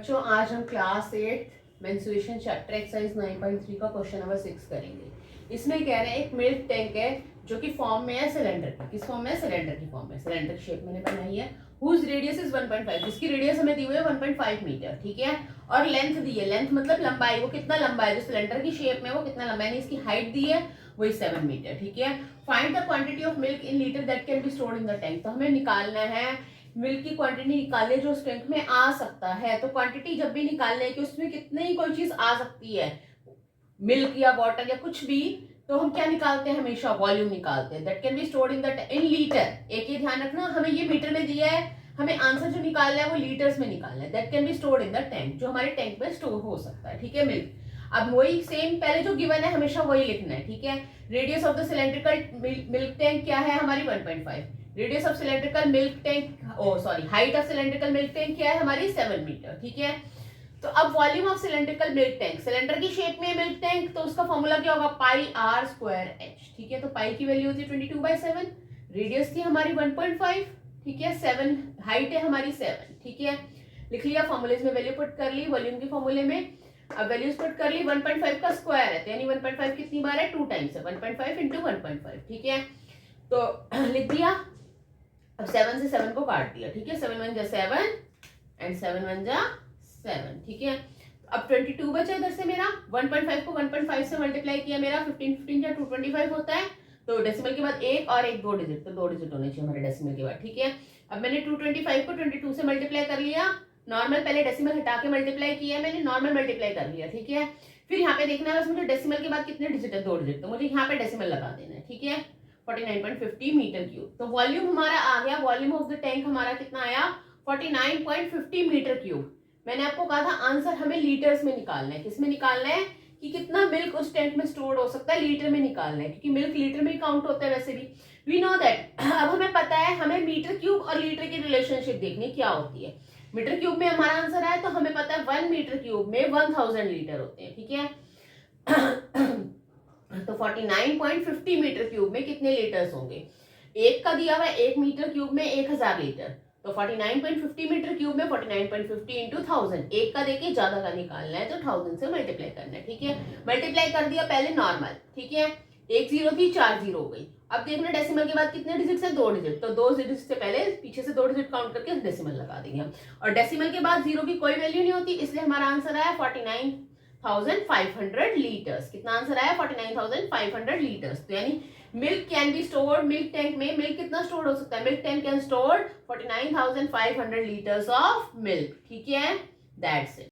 बच्चों आज हम क्लास 8 मेंस्ट्रुएशन चैप्टर एक्सरसाइज 9.3 का क्वेश्चन नंबर 6 करेंगे। इसमें कह रहे हैं एक मिल्क टैंक है जो कि फॉर्म में है सिलेंडर की। किस फॉर्म में है? सिलेंडर की फॉर्म में। सिलेंडर शेप मैंने बनाई है। हुज रेडियस इज 1.5, जिसकी रेडियस हमें दी हुई है 1.5 मीटर, ठीक है। और लेंथ दी है, लेंथ मतलब लंबाई, वो कितना लंबा है, जो सिलेंडर की शेप में वो कितना लंबा है, इसकी हाइट दी है वही 7 मीटर, ठीक है। Find the quantity of milk in litre that can be stored in the tank. तो हमें निकालना है मिल्क की क्वांटिटी निकाले जो उस टैंक में आ सकता है। तो क्वांटिटी जब भी निकालने की उसमें कितनी ही कोई चीज आ सकती है, मिल्क या वाटर या कुछ भी, तो हम क्या निकालते हैं? हमेशा वॉल्यूम निकालते हैं। That can be stored in litre. एक ये ध्यान रखना, हमें ये मीटर में दिया है, हमें आंसर जो निकालना है वो लीटर्स में निकालना है। That can be stored in the tank, जो हमारे टैंक में स्टोर हो सकता है, ठीक है, मिल्क। अब वही सेम पहले जो गिवन है हमेशा वही लिखना है, ठीक है। Radius of the cylindrical milk tank क्या है हमारी? 1.5। Radius of cylindrical milk tank, height of cylindrical milk tank क्या है हमारी? 7 मीटर, ठीक है। तो अब volume of cylindrical milk tank, cylinder की शेप में मिल्क टैंक, तो उसका फॉर्मूला क्या होगा? पाई आर स्क्वायर एच, ठीक है। तो पाई की वैल्यू होती है 22/7, रेडियस थी हमारी 1.5, ठीक है, 7 हाइट है हमारी 7, ठीक है। लिख लिया, फॉर्मूले में वैल्यू पुट कर ली वॉल्यूम के फॉर्मूले में। अब वैल्यूज पुट कर ली, 1.5 का स्क्वायर है, तो यानी 1.5 कितनी बार है? 2 टाइम्स है, 1.5 इंटू 1.5, ठीक है। तो लिख दिया। अब 7 से 7 को काट दिया, ठीक है। 7 1 जा 7 एंड 7 1 जा 7, ठीक है। अब 22 बचा इधर से मेरा। 1.5 को 1.5 से मल्टीप्लाई किया, मेरा 15 15 जा 225 होता है। तो डेसिमल के बाद एक और एक 2 डिजिट, तो 2 डिजिट होने चाहिए हमारे डेसिमल के बाद, ठीक है। अब मैंने 225 को 22 से मल्टीप्लाई कर लिया। नॉर्मल पहले डेसिमल हटा के मल्टीप्लाई किया मैंने, नॉर्मल मल्टीप्लाई कर लिया, ठीक है। फिर यहाँ पे देखना है बस मुझे डेसिमल के बाद कितने डिजिट है, 2 डिजिट, तो मुझे यहाँ पे डेसिमल लगा देना है, ठीक है। 49.50 मीटर क्यूब। तो वॉल्यूम हमारा आ गया, वॉल्यूम ऑफ द टैंक हमारा कितना आया? 49.50 मीटर क्यूब। मैंने आपको कहा था आंसर हमें लीटर्स में निकालना है। किस में निकालना है? कि कितना मिल्क उस टैंक में स्टोर हो सकता है, लीटर में निकालना है, क्योंकि मिल्क लीटर में ही काउंट होता है वैसे भी। We know that. अब हमें पता है, हमें मीटर क्यूब और लीटर की रिलेशनशिप देखनी क्या होती है। मीटर क्यूब में हमारा आंसर आया, तो हमें पता है 1 मीटर क्यूब में 1000 लीटर होते हैं, ठीक है। तो 49.50 मीटर क्यूब में कितने लीटर्स होंगे? एक का दिया हुआ है 1 मीटर क्यूब में 1000 लीटर, तो 49.50 मीटर क्यूब में 49.50 इंटू 1000, एक का देके ज्यादा का निकालना है तो 1000 से मल्टीप्लाई करना है, ठीक है। मल्टीप्लाई कर दिया पहले नॉर्मल, ठीक है। एक जीरो थी, 4 जीरो हो गई। अब देखना डेसिमल के बाद कितने डिजिट है? 2 डिजिट, तो 2 डिजिट से पहले पीछे से 2 डिजिट काउंट करके डेसिमल लगा देंगे। और डेसिमल के बाद जीरो की कोई वैल्यू नहीं होती, इसलिए हमारा आंसर आया 49,500 लीटर्स। कितना आंसर आया? 49,500 लीटर्स। तो यानी milk can be stored, milk tank में मिल्क कितना स्टोर हो सकता है? Milk tank can store 49,500 litres of milk, ठीक है। That's it.